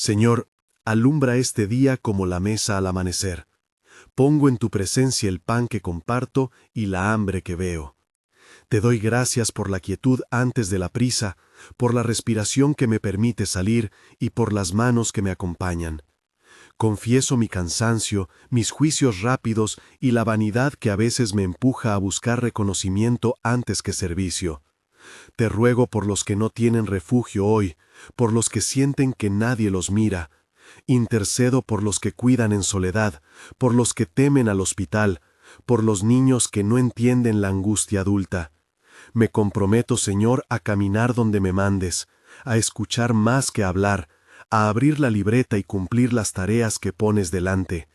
Señor, alumbra este día como la mesa al amanecer. Pongo en tu presencia el pan que comparto y la hambre que veo. Te doy gracias por la quietud antes de la prisa, por la respiración que me permite salir y por las manos que me acompañan. Confieso mi cansancio, mis juicios rápidos y la vanidad que a veces me empuja a buscar reconocimiento antes que servicio. Te ruego por los que no tienen refugio hoy, por los que sienten que nadie los mira. Intercedo por los que cuidan en soledad, por los que temen al hospital, por los niños que no entienden la angustia adulta. Me comprometo, Señor, a caminar donde me mandes, a escuchar más que hablar, a abrir la libreta y cumplir las tareas que pones delante.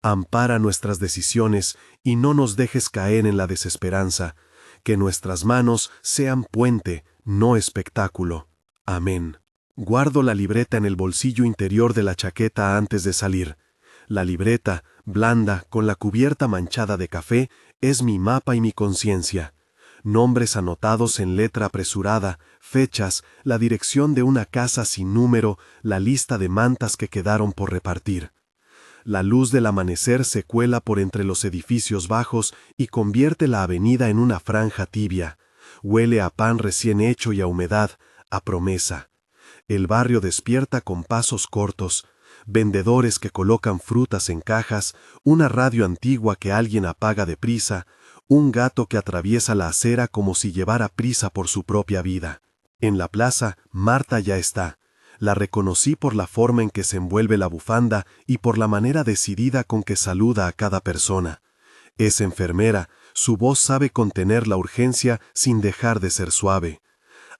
Ampara nuestras decisiones y no nos dejes caer en la desesperanza. Que nuestras manos sean puente, no espectáculo. Amén. Guardo la libreta en el bolsillo interior de la chaqueta antes de salir. La libreta, blanda, con la cubierta manchada de café, es mi mapa y mi conciencia. Nombres anotados en letra apresurada, fechas, la dirección de una casa sin número, la lista de mantas que quedaron por repartir. La luz del amanecer se cuela por entre los edificios bajos y convierte la avenida en una franja tibia. Huele a pan recién hecho y a humedad, a promesa. El barrio despierta con pasos cortos, vendedores que colocan frutas en cajas, una radio antigua que alguien apaga deprisa, un gato que atraviesa la acera como si llevara prisa por su propia vida. En la plaza, Marta ya está. La reconocí por la forma en que se envuelve la bufanda y por la manera decidida con que saluda a cada persona. Es enfermera, su voz sabe contener la urgencia sin dejar de ser suave.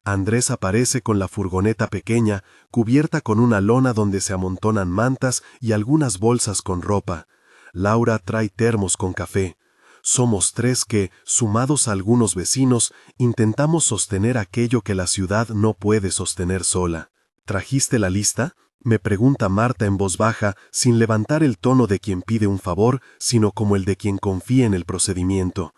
Andrés aparece con la furgoneta pequeña, cubierta con una lona donde se amontonan mantas y algunas bolsas con ropa. Laura trae termos con café. Somos tres que, sumados a algunos vecinos, intentamos sostener aquello que la ciudad no puede sostener sola. ¿Trajiste la lista?, me pregunta Marta en voz baja, sin levantar el tono de quien pide un favor, sino como el de quien confía en el procedimiento.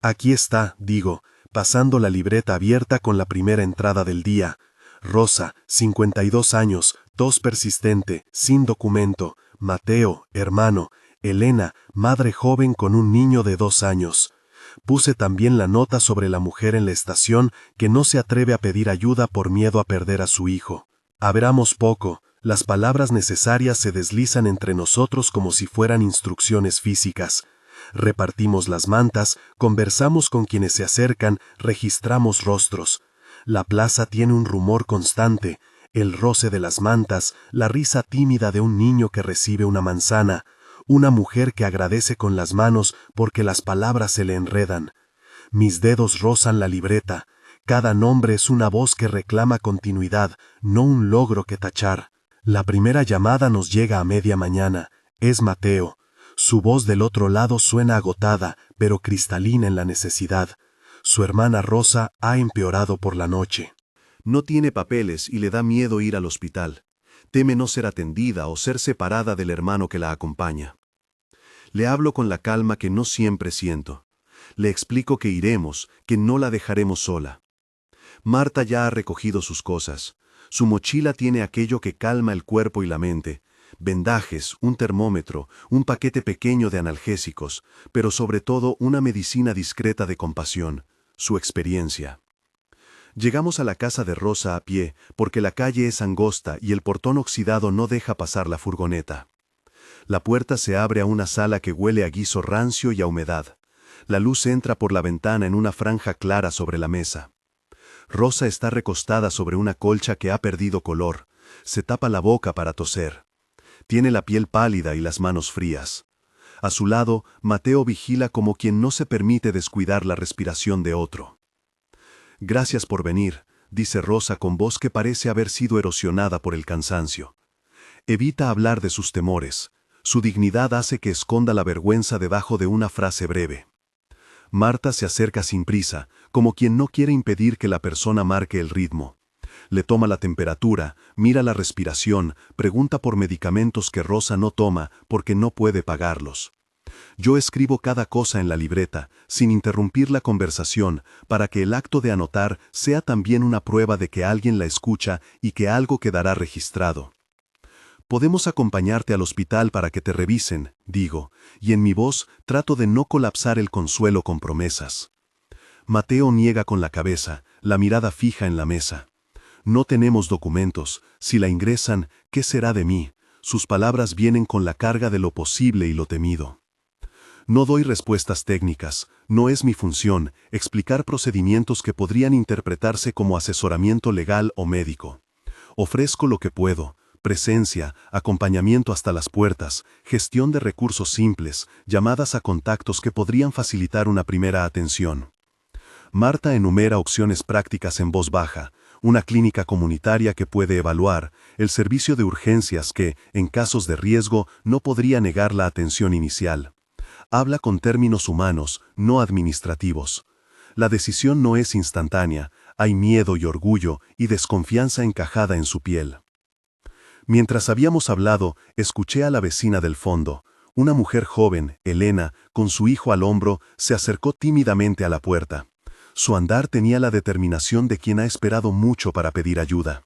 Aquí está, digo, pasando la libreta abierta con la primera entrada del día. Rosa, 52 años, tos persistente, sin documento. Mateo, hermano. Elena, madre joven con un niño de 2 años. Puse también la nota sobre la mujer en la estación que no se atreve a pedir ayuda por miedo a perder a su hijo. Abramos poco, las palabras necesarias se deslizan entre nosotros como si fueran instrucciones físicas. Repartimos las mantas, conversamos con quienes se acercan, registramos rostros. La plaza tiene un rumor constante, el roce de las mantas, la risa tímida de un niño que recibe una manzana, una mujer que agradece con las manos porque las palabras se le enredan. Mis dedos rozan la libreta. Cada nombre es una voz que reclama continuidad, no un logro que tachar. La primera llamada nos llega a media mañana. Es Mateo. Su voz del otro lado suena agotada, pero cristalina en la necesidad. Su hermana Rosa ha empeorado por la noche. No tiene papeles y le da miedo ir al hospital. Teme no ser atendida o ser separada del hermano que la acompaña. Le hablo con la calma que no siempre siento. Le explico que iremos, que no la dejaremos sola. Marta ya ha recogido sus cosas. Su mochila tiene aquello que calma el cuerpo y la mente. Vendajes, un termómetro, un paquete pequeño de analgésicos, pero sobre todo una medicina discreta de compasión, su experiencia. Llegamos a la casa de Rosa a pie, porque la calle es angosta y el portón oxidado no deja pasar la furgoneta. La puerta se abre a una sala que huele a guiso rancio y a humedad. La luz entra por la ventana en una franja clara sobre la mesa. Rosa está recostada sobre una colcha que ha perdido color. Se tapa la boca para toser. Tiene la piel pálida y las manos frías. A su lado, Mateo vigila como quien no se permite descuidar la respiración de otro. «Gracias por venir», dice Rosa con voz que parece haber sido erosionada por el cansancio. Evita hablar de sus temores. Su dignidad hace que esconda la vergüenza debajo de una frase breve. Marta se acerca sin prisa, como quien no quiere impedir que la persona marque el ritmo. Le toma la temperatura, mira la respiración, pregunta por medicamentos que Rosa no toma porque no puede pagarlos. Yo escribo cada cosa en la libreta, sin interrumpir la conversación, para que el acto de anotar sea también una prueba de que alguien la escucha y que algo quedará registrado. Podemos acompañarte al hospital para que te revisen, digo, y en mi voz trato de no colapsar el consuelo con promesas. Mateo niega con la cabeza, la mirada fija en la mesa. No tenemos documentos, si la ingresan, ¿qué será de mí? Sus palabras vienen con la carga de lo posible y lo temido. No doy respuestas técnicas, no es mi función explicar procedimientos que podrían interpretarse como asesoramiento legal o médico. Ofrezco lo que puedo: presencia, acompañamiento hasta las puertas, gestión de recursos simples, llamadas a contactos que podrían facilitar una primera atención. Marta enumera opciones prácticas en voz baja: una clínica comunitaria que puede evaluar, el servicio de urgencias que, en casos de riesgo, no podría negar la atención inicial. Habla con términos humanos, no administrativos. La decisión no es instantánea, hay miedo y orgullo y desconfianza encajada en su piel. Mientras habíamos hablado, escuché a la vecina del fondo. Una mujer joven, Elena, con su hijo al hombro, se acercó tímidamente a la puerta. Su andar tenía la determinación de quien ha esperado mucho para pedir ayuda.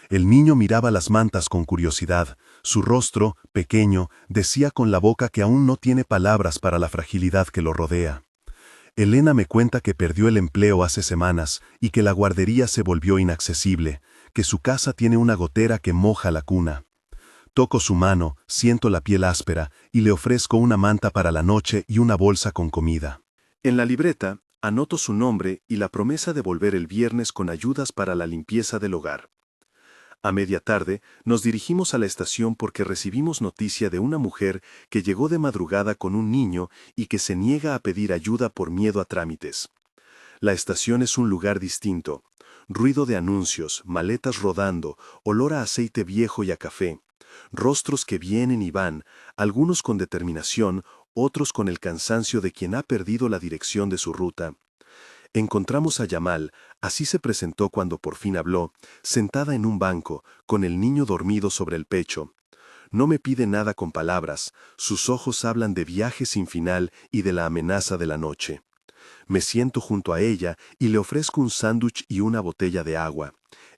El niño miraba las mantas con curiosidad. Su rostro, pequeño, decía con la boca que aún no tiene palabras para la fragilidad que lo rodea. Elena me cuenta que perdió el empleo hace semanas y que la guardería se volvió inaccesible, que su casa tiene una gotera que moja la cuna. Toco su mano, siento la piel áspera y le ofrezco una manta para la noche y una bolsa con comida. En la libreta, anoto su nombre y la promesa de volver el viernes con ayudas para la limpieza del hogar. A media tarde, nos dirigimos a la estación porque recibimos noticia de una mujer que llegó de madrugada con un niño y que se niega a pedir ayuda por miedo a trámites. La estación es un lugar distinto. Ruido de anuncios, maletas rodando, olor a aceite viejo y a café. Rostros que vienen y van, algunos con determinación, otros con el cansancio de quien ha perdido la dirección de su ruta. Encontramos a Yamal, así se presentó cuando por fin habló, sentada en un banco, con el niño dormido sobre el pecho. No me pide nada con palabras, sus ojos hablan de viaje sin final y de la amenaza de la noche. Me siento junto a ella y le ofrezco un sándwich y una botella de agua.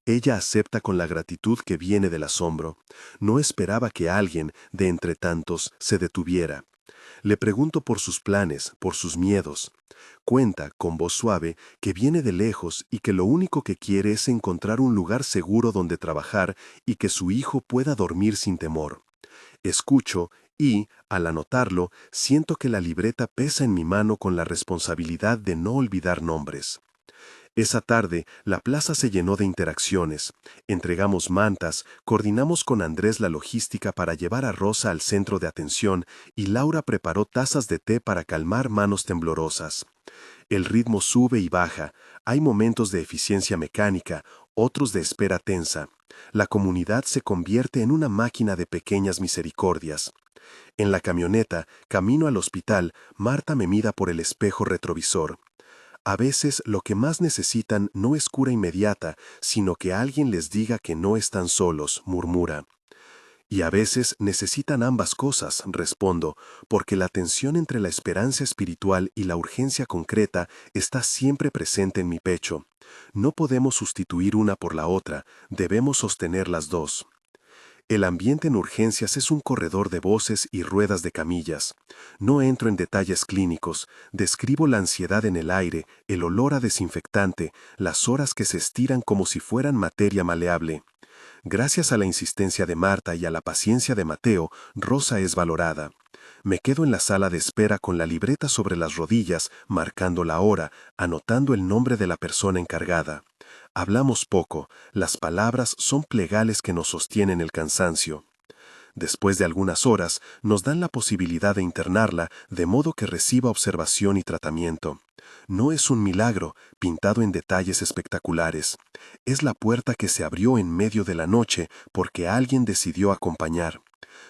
Ella acepta con la gratitud que viene del asombro. No esperaba que alguien, de entre tantos, se detuviera. Le pregunto por sus planes, por sus miedos. Cuenta, con voz suave, que viene de lejos y que lo único que quiere es encontrar un lugar seguro donde trabajar y que su hijo pueda dormir sin temor. Escucho y, al anotarlo, siento que la libreta pesa en mi mano con la responsabilidad de no olvidar nombres. Esa tarde, la plaza se llenó de interacciones. Entregamos mantas, coordinamos con Andrés la logística para llevar a Rosa al centro de atención y Laura preparó tazas de té para calmar manos temblorosas. El ritmo sube y baja, hay momentos de eficiencia mecánica, otros de espera tensa. La comunidad se convierte en una máquina de pequeñas misericordias. En la camioneta, camino al hospital, Marta me mira por el espejo retrovisor. A veces lo que más necesitan no es cura inmediata, sino que alguien les diga que no están solos, murmura. Y a veces necesitan ambas cosas, respondo, porque la tensión entre la esperanza espiritual y la urgencia concreta está siempre presente en mi pecho. No podemos sustituir una por la otra, debemos sostener las dos. El ambiente en urgencias es un corredor de voces y ruedas de camillas. No entro en detalles clínicos, describo la ansiedad en el aire, el olor a desinfectante, las horas que se estiran como si fueran materia maleable. Gracias a la insistencia de Marta y a la paciencia de Mateo, Rosa es valorada. Me quedo en la sala de espera con la libreta sobre las rodillas, marcando la hora, anotando el nombre de la persona encargada. Hablamos poco, las palabras son plegales que nos sostienen el cansancio. Después de algunas horas, nos dan la posibilidad de internarla de modo que reciba observación y tratamiento. No es un milagro, pintado en detalles espectaculares. Es la puerta que se abrió en medio de la noche porque alguien decidió acompañar.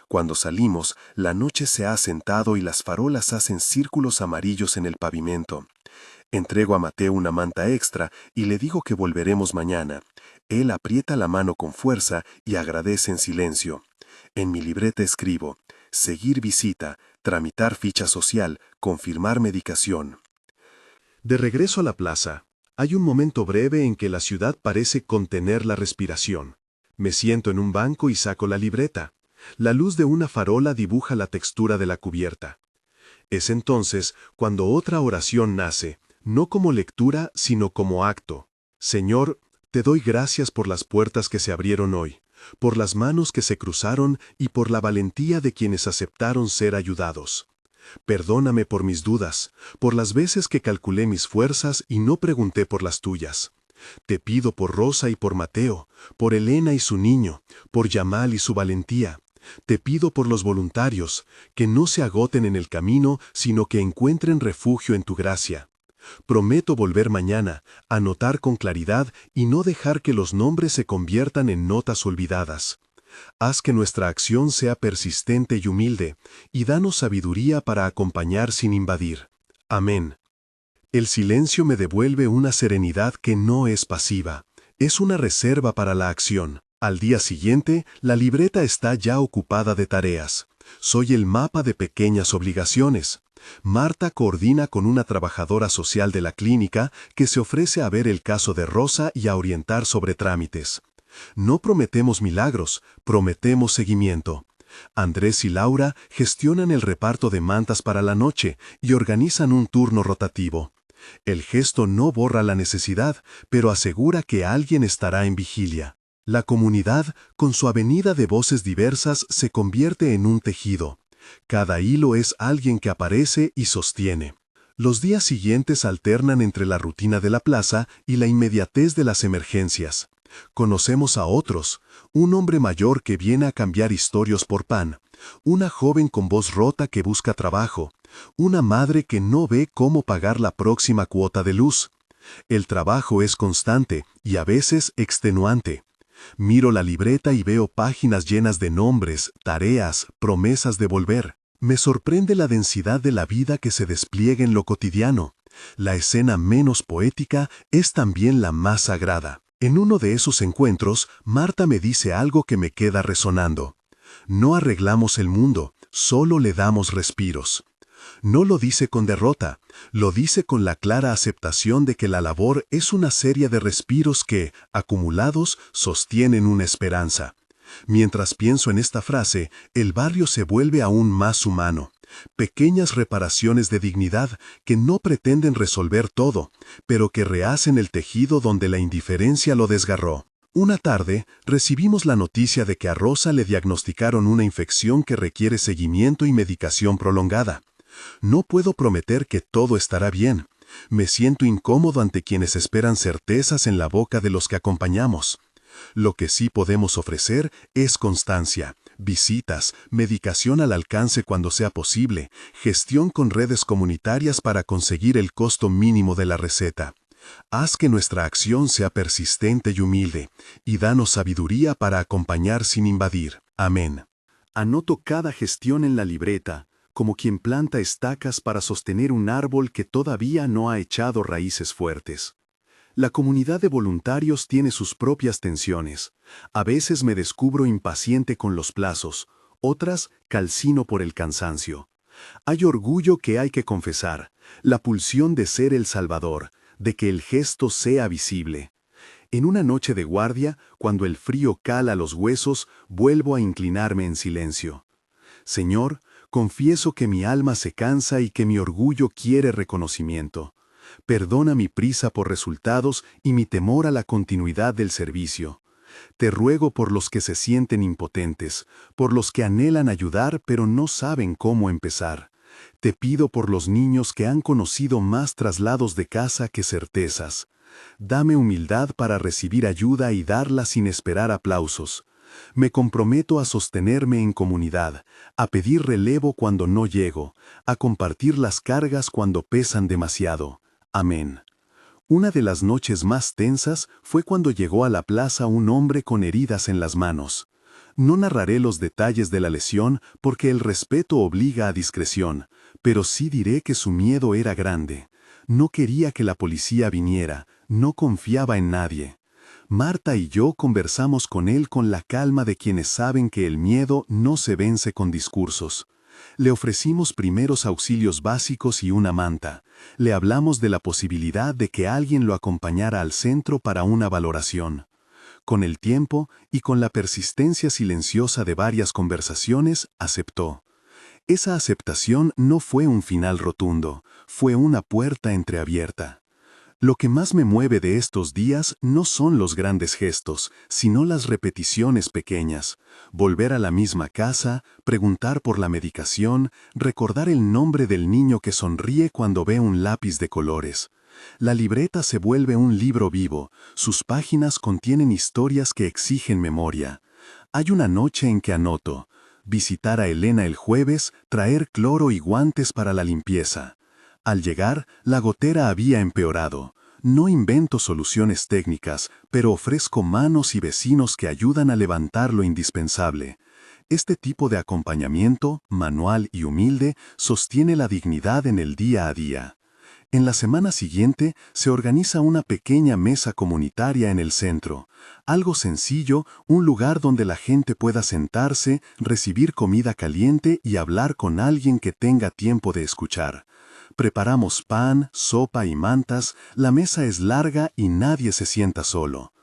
Cuando salimos, la noche se ha asentado y las farolas hacen círculos amarillos en el pavimento. Entrego a Mateo una manta extra y le digo que volveremos mañana. Él aprieta la mano con fuerza y agradece en silencio. En mi libreta escribo: seguir visita, tramitar ficha social, confirmar medicación. De regreso a la plaza, hay un momento breve en que la ciudad parece contener la respiración. Me siento en un banco y saco la libreta. La luz de una farola dibuja la textura de la cubierta. Es entonces cuando otra oración nace, no como lectura, sino como acto. Señor, te doy gracias por las puertas que se abrieron hoy, por las manos que se cruzaron y por la valentía de quienes aceptaron ser ayudados. Perdóname por mis dudas, por las veces que calculé mis fuerzas y no pregunté por las tuyas. Te pido por Rosa y por Mateo, por Elena y su niño, por Yamal y su valentía. Te pido por los voluntarios, que no se agoten en el camino, sino que encuentren refugio en tu gracia. Prometo volver mañana, anotar con claridad y no dejar que los nombres se conviertan en notas olvidadas. Haz que nuestra acción sea persistente y humilde, y danos sabiduría para acompañar sin invadir. Amén. El silencio me devuelve una serenidad que no es pasiva, es una reserva para la acción. Al día siguiente, la libreta está ya ocupada de tareas. Soy el mapa de pequeñas obligaciones. Marta coordina con una trabajadora social de la clínica que se ofrece a ver el caso de Rosa y a orientar sobre trámites. No prometemos milagros, prometemos seguimiento. Andrés y Laura gestionan el reparto de mantas para la noche y organizan un turno rotativo. El gesto no borra la necesidad, pero asegura que alguien estará en vigilia. La comunidad, con su avenida de voces diversas, se convierte en un tejido. Cada hilo es alguien que aparece y sostiene. Los días siguientes alternan entre la rutina de la plaza y la inmediatez de las emergencias. Conocemos a otros, un hombre mayor que viene a cambiar historias por pan, una joven con voz rota que busca trabajo, una madre que no ve cómo pagar la próxima cuota de luz. El trabajo es constante y a veces extenuante. Miro la libreta y veo páginas llenas de nombres, tareas, promesas de volver. Me sorprende la densidad de la vida que se despliega en lo cotidiano. La escena menos poética es también la más sagrada. En uno de esos encuentros, Marta me dice algo que me queda resonando. No arreglamos el mundo, solo le damos respiros. No lo dice con derrota, lo dice con la clara aceptación de que la labor es una serie de respiros que, acumulados, sostienen una esperanza. Mientras pienso en esta frase, el barrio se vuelve aún más humano. Pequeñas reparaciones de dignidad que no pretenden resolver todo, pero que rehacen el tejido donde la indiferencia lo desgarró. Una tarde, recibimos la noticia de que a Rosa le diagnosticaron una infección que requiere seguimiento y medicación prolongada. No puedo prometer que todo estará bien. Me siento incómodo ante quienes esperan certezas en la boca de los que acompañamos. Lo que sí podemos ofrecer es constancia, visitas, medicación al alcance cuando sea posible, gestión con redes comunitarias para conseguir el costo mínimo de la receta. Haz que nuestra acción sea persistente y humilde, y danos sabiduría para acompañar sin invadir. Amén. Anoto cada gestión en la libreta, como quien planta estacas para sostener un árbol que todavía no ha echado raíces fuertes. La comunidad de voluntarios tiene sus propias tensiones. A veces me descubro impaciente con los plazos, otras calcino por el cansancio. Hay orgullo que hay que confesar, la pulsión de ser el salvador, de que el gesto sea visible. En una noche de guardia, cuando el frío cala los huesos, vuelvo a inclinarme en silencio. Señor, confieso que mi alma se cansa y que mi orgullo quiere reconocimiento. Perdona mi prisa por resultados y mi temor a la continuidad del servicio. Te ruego por los que se sienten impotentes, por los que anhelan ayudar pero no saben cómo empezar. Te pido por los niños que han conocido más traslados de casa que certezas. Dame humildad para recibir ayuda y darla sin esperar aplausos. Me comprometo a sostenerme en comunidad, a pedir relevo cuando no llego, a compartir las cargas cuando pesan demasiado. Amén. Una de las noches más tensas fue cuando llegó a la plaza un hombre con heridas en las manos. No narraré los detalles de la lesión porque el respeto obliga a discreción, pero sí diré que su miedo era grande. No quería que la policía viniera, no confiaba en nadie. Marta y yo conversamos con él con la calma de quienes saben que el miedo no se vence con discursos. Le ofrecimos primeros auxilios básicos y una manta. Le hablamos de la posibilidad de que alguien lo acompañara al centro para una valoración. con el tiempo y con la persistencia silenciosa de varias conversaciones, aceptó. Esa aceptación no fue un final rotundo, fue una puerta entreabierta. Lo que más me mueve de estos días no son los grandes gestos, sino las repeticiones pequeñas. Volver a la misma casa, preguntar por la medicación, recordar el nombre del niño que sonríe cuando ve un lápiz de colores. La libreta se vuelve un libro vivo, sus páginas contienen historias que exigen memoria. Hay una noche en que anoto: visitar a Elena el jueves, traer cloro y guantes para la limpieza. Al llegar, la gotera había empeorado. No invento soluciones técnicas, pero ofrezco manos y vecinos que ayudan a levantar lo indispensable. Este tipo de acompañamiento, manual y humilde, sostiene la dignidad en el día a día. En la semana siguiente se organiza una pequeña mesa comunitaria en el centro. Algo sencillo, un lugar donde la gente pueda sentarse, recibir comida caliente y hablar con alguien que tenga tiempo de escuchar. Preparamos pan, sopa y mantas, la mesa es larga y nadie se sienta solo.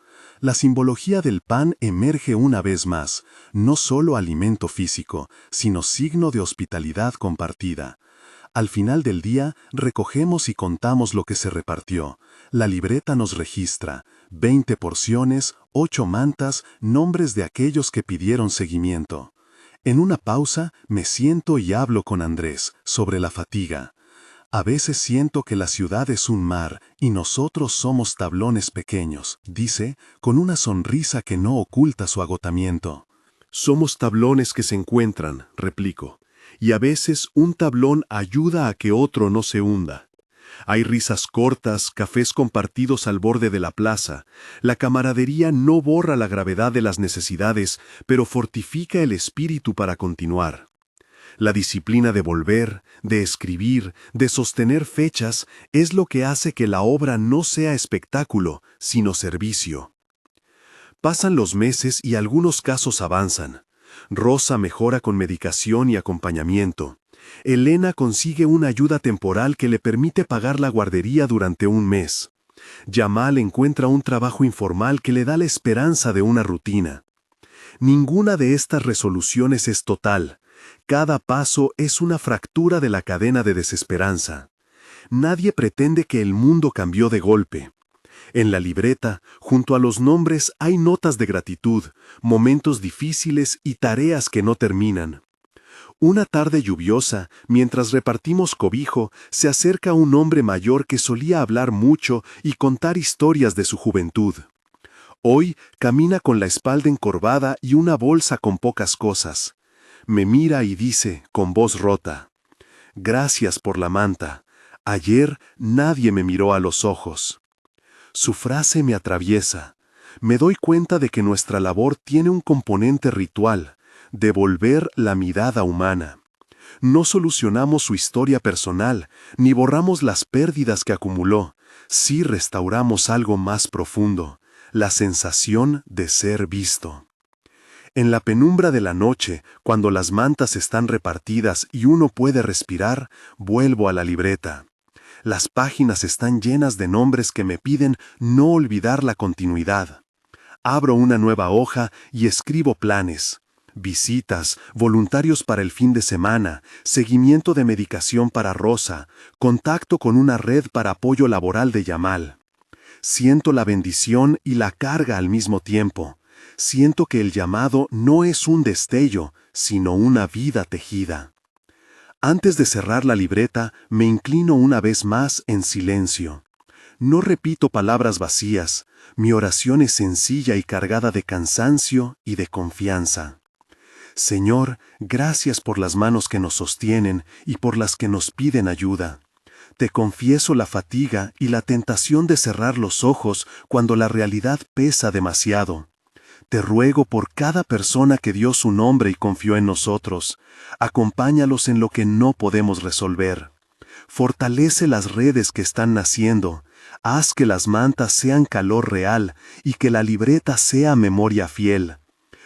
La simbología del pan emerge una vez más, no solo alimento físico, sino signo de hospitalidad compartida. Al final del día, recogemos y contamos lo que se repartió. La libreta nos registra: 20 porciones, 8 mantas, nombres de aquellos que pidieron seguimiento. En una pausa, me siento y hablo con Andrés sobre la fatiga. A veces siento que la ciudad es un mar y nosotros somos tablones pequeños, dice, con una sonrisa que no oculta su agotamiento. Somos tablones que se encuentran, replico, y a veces un tablón ayuda a que otro no se hunda. Hay risas cortas, cafés compartidos al borde de la plaza. La camaradería no borra la gravedad de las necesidades, pero fortifica el espíritu para continuar. La disciplina de volver, de escribir, de sostener fechas, es lo que hace que la obra no sea espectáculo, sino servicio. Pasan los meses y algunos casos avanzan. Rosa mejora con medicación y acompañamiento. Elena consigue una ayuda temporal que le permite pagar la guardería durante un mes. Yamal encuentra un trabajo informal que le da la esperanza de una rutina. Ninguna de estas resoluciones es total. Cada paso es una fractura de la cadena de desesperanza. Nadie pretende que el mundo cambió de golpe. En la libreta, junto a los nombres, hay notas de gratitud, momentos difíciles y tareas que no terminan. Una tarde lluviosa, mientras repartimos cobijo, se acerca un hombre mayor que solía hablar mucho y contar historias de su juventud. Hoy camina con la espalda encorvada y una bolsa con pocas cosas. Me mira y dice, con voz rota: «Gracias por la manta. Ayer nadie me miró a los ojos». Su frase me atraviesa. Me doy cuenta de que nuestra labor tiene un componente ritual: devolver la mirada humana. No solucionamos su historia personal, ni borramos las pérdidas que acumuló. Sí restauramos algo más profundo: la sensación de ser visto. En la penumbra de la noche, cuando las mantas están repartidas y uno puede respirar, vuelvo a la libreta. Las páginas están llenas de nombres que me piden no olvidar la continuidad. Abro una nueva hoja y escribo planes: visitas, voluntarios para el fin de semana, seguimiento de medicación para Rosa, contacto con una red para apoyo laboral de Yamal. Siento la bendición y la carga al mismo tiempo. Siento que el llamado no es un destello, sino una vida tejida. Antes de cerrar la libreta, me inclino una vez más en silencio. No repito palabras vacías, mi oración es sencilla y cargada de cansancio y de confianza. Señor, gracias por las manos que nos sostienen y por las que nos piden ayuda. Te confieso la fatiga y la tentación de cerrar los ojos cuando la realidad pesa demasiado. Te ruego por cada persona que dio su nombre y confió en nosotros. Acompáñalos en lo que no podemos resolver. Fortalece las redes que están naciendo. Haz que las mantas sean calor real y que la libreta sea memoria fiel.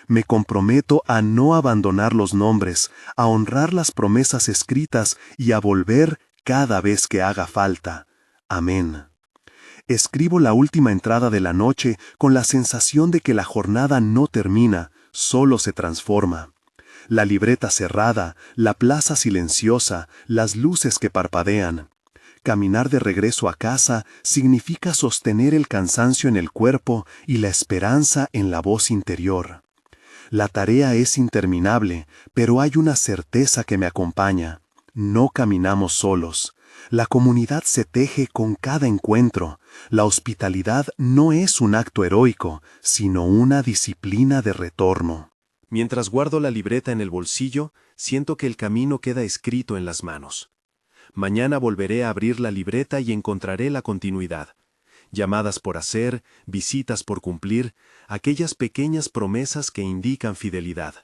Me comprometo a no abandonar los nombres, a honrar las promesas escritas y a volver cada vez que haga falta. Amén. Escribo la última entrada de la noche con la sensación de que la jornada no termina, solo se transforma. La libreta cerrada, la plaza silenciosa, las luces que parpadean. Caminar de regreso a casa significa sostener el cansancio en el cuerpo y la esperanza en la voz interior. La tarea es interminable, pero hay una certeza que me acompaña. No caminamos solos. La comunidad se teje con cada encuentro. La hospitalidad no es un acto heroico, sino una disciplina de retorno. Mientras guardo la libreta en el bolsillo, siento que el camino queda escrito en las manos. Mañana volveré a abrir la libreta y encontraré la continuidad. Llamadas por hacer, visitas por cumplir, aquellas pequeñas promesas que indican fidelidad.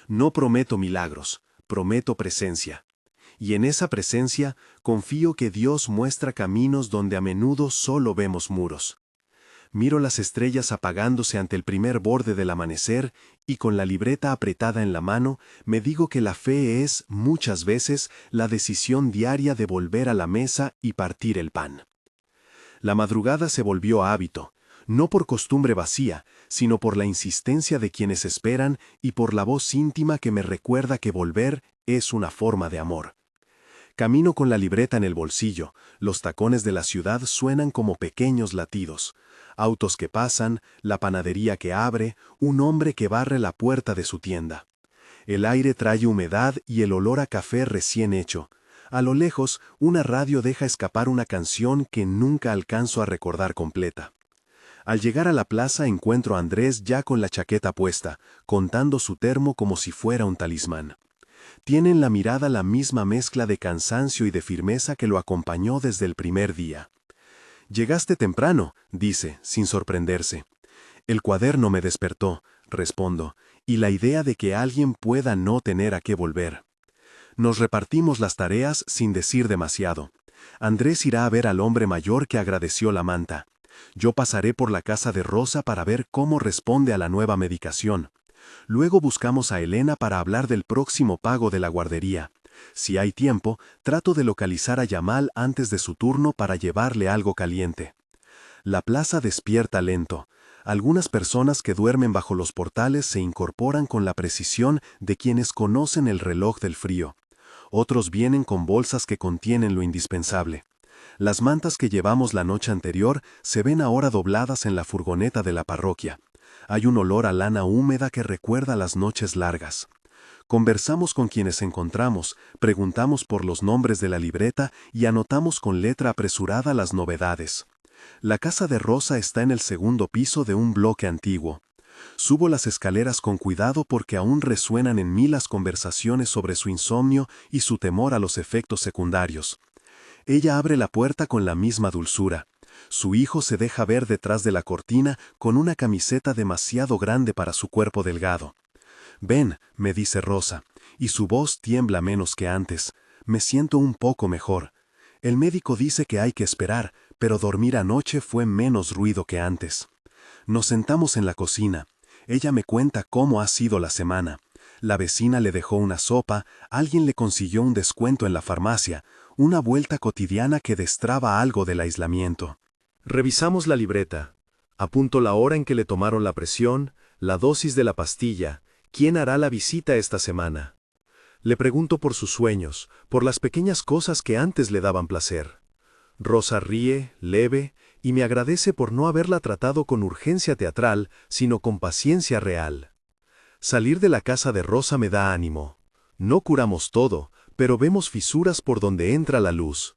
No prometo milagros, prometo presencia. Y en esa presencia confío que Dios muestra caminos donde a menudo solo vemos muros. Miro las estrellas apagándose ante el primer borde del amanecer y con la libreta apretada en la mano me digo que la fe es, muchas veces, la decisión diaria de volver a la mesa y partir el pan. La madrugada se volvió hábito, no por costumbre vacía, sino por la insistencia de quienes esperan y por la voz íntima que me recuerda que volver es una forma de amor. Camino con la libreta en el bolsillo, los tacones de la ciudad suenan como pequeños latidos. Autos que pasan, la panadería que abre, un hombre que barre la puerta de su tienda. El aire trae humedad y el olor a café recién hecho. A lo lejos, una radio deja escapar una canción que nunca alcanzo a recordar completa. Al llegar a la plaza encuentro a Andrés ya con la chaqueta puesta, contando su termo como si fuera un talismán. Tiene en la mirada la misma mezcla de cansancio y de firmeza que lo acompañó desde el primer día. «Llegaste temprano», dice, sin sorprenderse. «El cuaderno me despertó», respondo, «y la idea de que alguien pueda no tener a qué volver». Nos repartimos las tareas sin decir demasiado. Andrés irá a ver al hombre mayor que agradeció la manta. Yo pasaré por la casa de Rosa para ver cómo responde a la nueva medicación. Luego buscamos a Elena para hablar del próximo pago de la guardería. Si hay tiempo, trato de localizar a Yamal antes de su turno para llevarle algo caliente. La plaza despierta lento. Algunas personas que duermen bajo los portales se incorporan con la precisión de quienes conocen el reloj del frío. Otros vienen con bolsas que contienen lo indispensable. Las mantas que llevamos la noche anterior se ven ahora dobladas en la furgoneta de la parroquia. Hay un olor a lana húmeda que recuerda las noches largas. Conversamos con quienes encontramos, preguntamos por los nombres de la libreta y anotamos con letra apresurada las novedades. La casa de Rosa está en el segundo piso de un bloque antiguo. Subo las escaleras con cuidado porque aún resuenan en mí las conversaciones sobre su insomnio y su temor a los efectos secundarios. Ella abre la puerta con la misma dulzura. Su hijo se deja ver detrás de la cortina con una camiseta demasiado grande para su cuerpo delgado. «Ven», me dice Rosa, y su voz tiembla menos que antes. Me siento un poco mejor. El médico dice que hay que esperar, pero dormir anoche fue menos ruido que antes. Nos sentamos en la cocina. Ella me cuenta cómo ha sido la semana. La vecina le dejó una sopa, alguien le consiguió un descuento en la farmacia, una vuelta cotidiana que destraba algo del aislamiento. Revisamos la libreta. Apunto la hora en que le tomaron la presión, la dosis de la pastilla. ¿Quién hará la visita esta semana? Le pregunto por sus sueños, por las pequeñas cosas que antes le daban placer. Rosa ríe, leve, y me agradece por no haberla tratado con urgencia teatral, sino con paciencia real. Salir de la casa de Rosa me da ánimo. No curamos todo, pero vemos fisuras por donde entra la luz.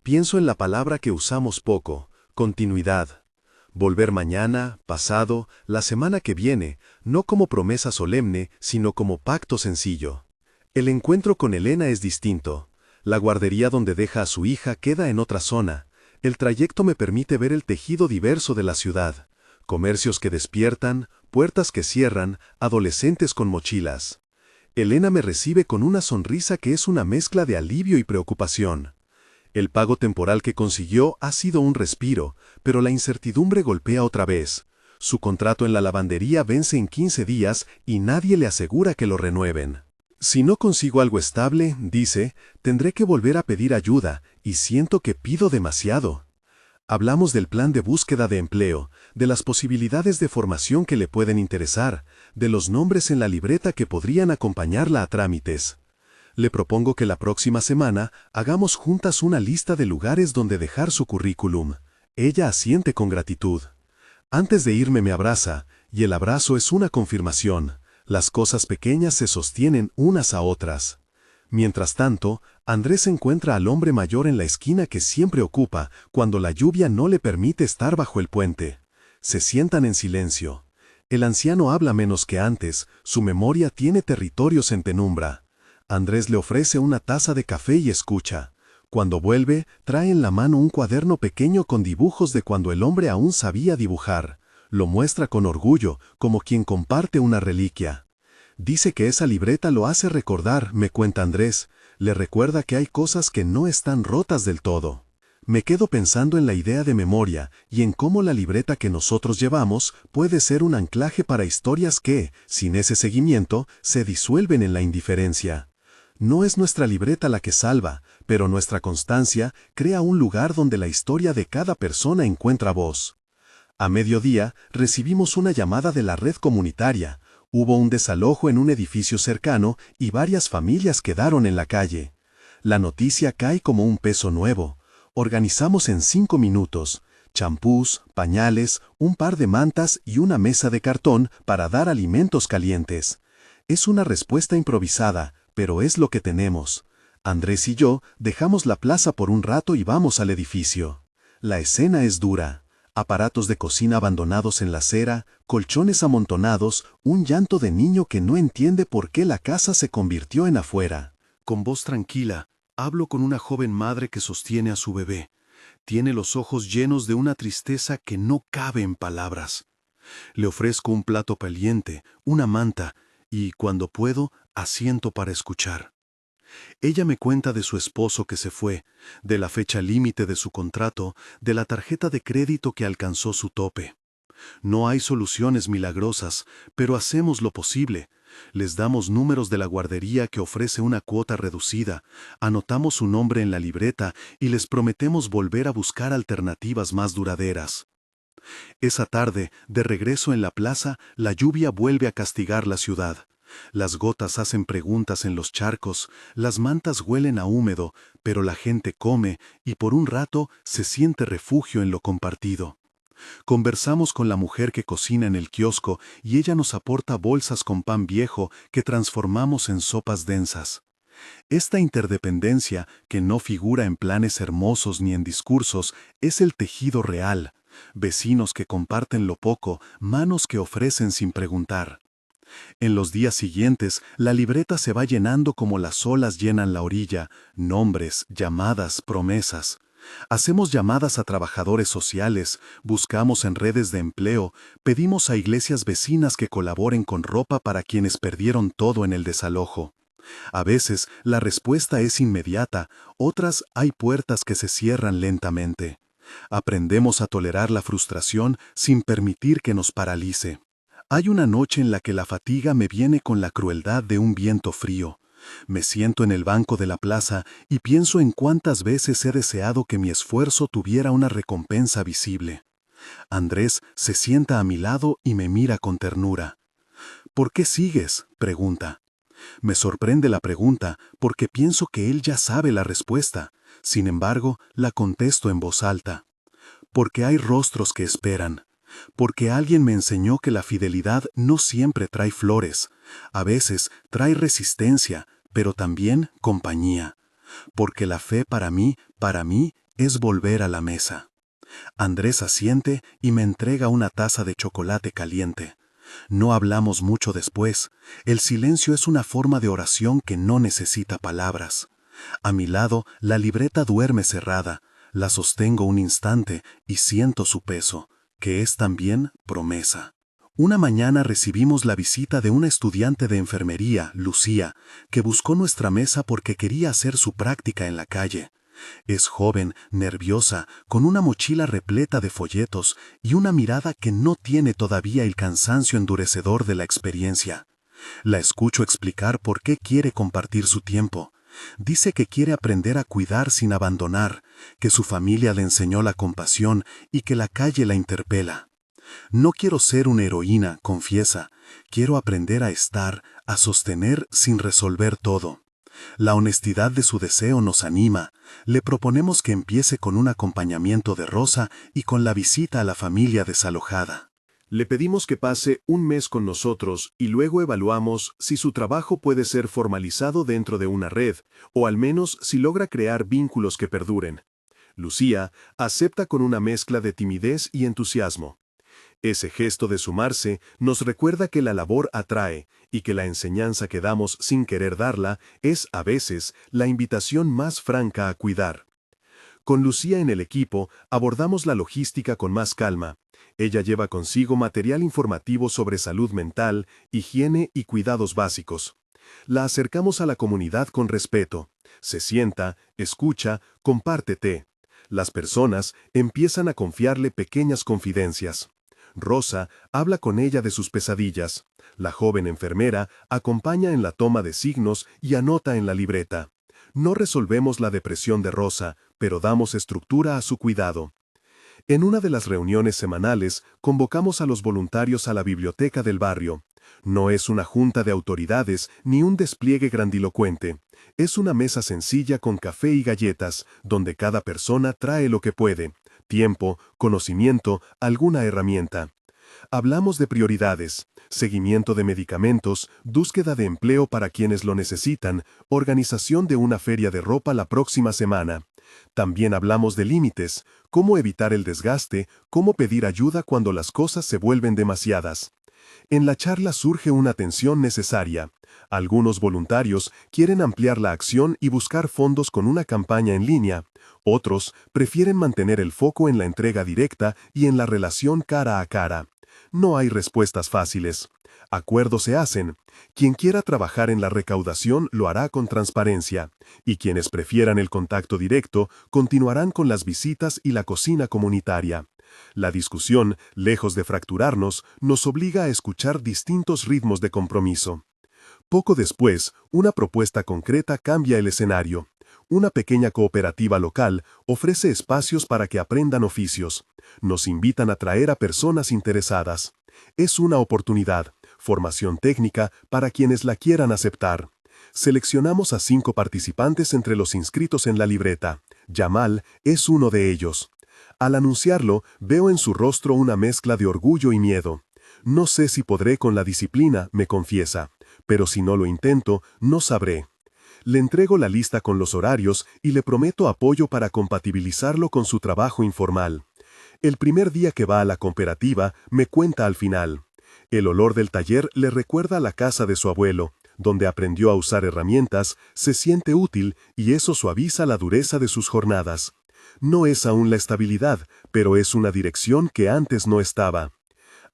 Pienso en la palabra que usamos poco, continuidad. Volver mañana, pasado, la semana que viene, no como promesa solemne, sino como pacto sencillo. El encuentro con Elena es distinto. La guardería donde deja a su hija queda en otra zona. El trayecto me permite ver el tejido diverso de la ciudad. Comercios que despiertan, puertas que cierran, adolescentes con mochilas. Elena me recibe con una sonrisa que es una mezcla de alivio y preocupación. El pago temporal que consiguió ha sido un respiro, pero la incertidumbre golpea otra vez. Su contrato en la lavandería vence en 15 días y nadie le asegura que lo renueven. Si no consigo algo estable, dice, tendré que volver a pedir ayuda, y siento que pido demasiado. Hablamos del plan de búsqueda de empleo, de las posibilidades de formación que le pueden interesar, de los nombres en la libreta que podrían acompañarla a trámites. Le propongo que la próxima semana hagamos juntas una lista de lugares donde dejar su currículum. Ella asiente con gratitud. Antes de irme me abraza, y el abrazo es una confirmación. Las cosas pequeñas se sostienen unas a otras. Mientras tanto, Andrés encuentra al hombre mayor en la esquina que siempre ocupa cuando la lluvia no le permite estar bajo el puente. Se sientan en silencio. El anciano habla menos que antes, su memoria tiene territorios en penumbra. Andrés le ofrece una taza de café y escucha. Cuando vuelve, trae en la mano un cuaderno pequeño con dibujos de cuando el hombre aún sabía dibujar. Lo muestra con orgullo, como quien comparte una reliquia. Dice que esa libreta lo hace recordar, me cuenta Andrés. Le recuerda que hay cosas que no están rotas del todo. Me quedo pensando en la idea de memoria y en cómo la libreta que nosotros llevamos puede ser un anclaje para historias que, sin ese seguimiento, se disuelven en la indiferencia. No es nuestra libreta la que salva, pero nuestra constancia crea un lugar donde la historia de cada persona encuentra voz. A mediodía, recibimos una llamada de la red comunitaria. Hubo un desalojo en un edificio cercano y varias familias quedaron en la calle. La noticia cae como un peso nuevo. Organizamos en 5 minutos. Champús, pañales, un par de mantas y una mesa de cartón para dar alimentos calientes. Es una respuesta improvisada, pero es lo que tenemos. Andrés y yo dejamos la plaza por un rato y vamos al edificio. La escena es dura. Aparatos de cocina abandonados en la acera, colchones amontonados, un llanto de niño que no entiende por qué la casa se convirtió en afuera. Con voz tranquila, hablo con una joven madre que sostiene a su bebé. Tiene los ojos llenos de una tristeza que no cabe en palabras. Le ofrezco un plato caliente, una manta, y, cuando puedo, asiento para escuchar. Ella me cuenta de su esposo que se fue, de la fecha límite de su contrato, de la tarjeta de crédito que alcanzó su tope. No hay soluciones milagrosas, pero hacemos lo posible. Les damos números de la guardería que ofrece una cuota reducida, anotamos su nombre en la libreta y les prometemos volver a buscar alternativas más duraderas. Esa tarde, de regreso en la plaza, la lluvia vuelve a castigar la ciudad. Las gotas hacen preguntas en los charcos, las mantas huelen a húmedo, pero la gente come y por un rato se siente refugio en lo compartido. Conversamos con la mujer que cocina en el kiosco y ella nos aporta bolsas con pan viejo que transformamos en sopas densas. Esta interdependencia, que no figura en planes hermosos ni en discursos, es el tejido real. Vecinos que comparten lo poco, manos que ofrecen sin preguntar. En los días siguientes, la libreta se va llenando como las olas llenan la orilla, nombres, llamadas, promesas. Hacemos llamadas a trabajadores sociales, buscamos en redes de empleo, pedimos a iglesias vecinas que colaboren con ropa para quienes perdieron todo en el desalojo. A veces la respuesta es inmediata, otras hay puertas que se cierran lentamente. Aprendemos a tolerar la frustración sin permitir que nos paralice. Hay una noche en la que la fatiga me viene con la crueldad de un viento frío. Me siento en el banco de la plaza y pienso en cuántas veces he deseado que mi esfuerzo tuviera una recompensa visible. Andrés se sienta a mi lado y me mira con ternura. ¿Por qué sigues?, pregunta. Me sorprende la pregunta porque pienso que él ya sabe la respuesta. Sin embargo, la contesto en voz alta. Porque hay rostros que esperan. Porque alguien me enseñó que la fidelidad no siempre trae flores, a veces trae resistencia, pero también compañía. Porque la fe para mí, es volver a la mesa. Andrés asiente y me entrega una taza de chocolate caliente. No hablamos mucho después. El silencio es una forma de oración que no necesita palabras. A mi lado, la libreta duerme cerrada. La sostengo un instante y siento su peso, que es también promesa. Una mañana recibimos la visita de una estudiante de enfermería, Lucía, que buscó nuestra mesa porque quería hacer su práctica en la calle. Es joven, nerviosa, con una mochila repleta de folletos y una mirada que no tiene todavía el cansancio endurecedor de la experiencia. La escucho explicar por qué quiere compartir su tiempo. Dice que quiere aprender a cuidar sin abandonar, que su familia le enseñó la compasión y que la calle la interpela. No quiero ser una heroína, confiesa, quiero aprender a estar, a sostener sin resolver todo. La honestidad de su deseo nos anima. Le proponemos que empiece con un acompañamiento de Rosa y con la visita a la familia desalojada. Le pedimos que pase un mes con nosotros y luego evaluamos si su trabajo puede ser formalizado dentro de una red, o al menos si logra crear vínculos que perduren. Lucía acepta con una mezcla de timidez y entusiasmo. Ese gesto de sumarse nos recuerda que la labor atrae y que la enseñanza que damos sin querer darla es, a veces, la invitación más franca a cuidar. Con Lucía en el equipo, abordamos la logística con más calma. Ella lleva consigo material informativo sobre salud mental, higiene y cuidados básicos. La acercamos a la comunidad con respeto. Se sienta, escucha, compártete. Las personas empiezan a confiarle pequeñas confidencias. Rosa habla con ella de sus pesadillas. La joven enfermera acompaña en la toma de signos y anota en la libreta. No resolvemos la depresión de Rosa, pero damos estructura a su cuidado. En una de las reuniones semanales, convocamos a los voluntarios a la biblioteca del barrio. No es una junta de autoridades ni un despliegue grandilocuente. Es una mesa sencilla con café y galletas, donde cada persona trae lo que puede: tiempo, conocimiento, alguna herramienta. Hablamos de prioridades, seguimiento de medicamentos, búsqueda de empleo para quienes lo necesitan, organización de una feria de ropa la próxima semana. También hablamos de límites, cómo evitar el desgaste, cómo pedir ayuda cuando las cosas se vuelven demasiadas. En la charla surge una tensión necesaria. Algunos voluntarios quieren ampliar la acción y buscar fondos con una campaña en línea. Otros prefieren mantener el foco en la entrega directa y en la relación cara a cara. No hay respuestas fáciles. Acuerdos se hacen. Quien quiera trabajar en la recaudación lo hará con transparencia, y quienes prefieran el contacto directo continuarán con las visitas y la cocina comunitaria. La discusión, lejos de fracturarnos, nos obliga a escuchar distintos ritmos de compromiso. Poco después, una propuesta concreta cambia el escenario. Una pequeña cooperativa local ofrece espacios para que aprendan oficios. Nos invitan a traer a personas interesadas. Es una oportunidad, formación técnica para quienes la quieran aceptar. Seleccionamos a 5 participantes entre los inscritos en la libreta. Yamal es uno de ellos. Al anunciarlo, veo en su rostro una mezcla de orgullo y miedo. No sé si podré con la disciplina, me confiesa, pero si no lo intento, no sabré. Le entrego la lista con los horarios y le prometo apoyo para compatibilizarlo con su trabajo informal. El primer día que va a la cooperativa, me cuenta al final. El olor del taller le recuerda a la casa de su abuelo, donde aprendió a usar herramientas, se siente útil y eso suaviza la dureza de sus jornadas. No es aún la estabilidad, pero es una dirección que antes no estaba.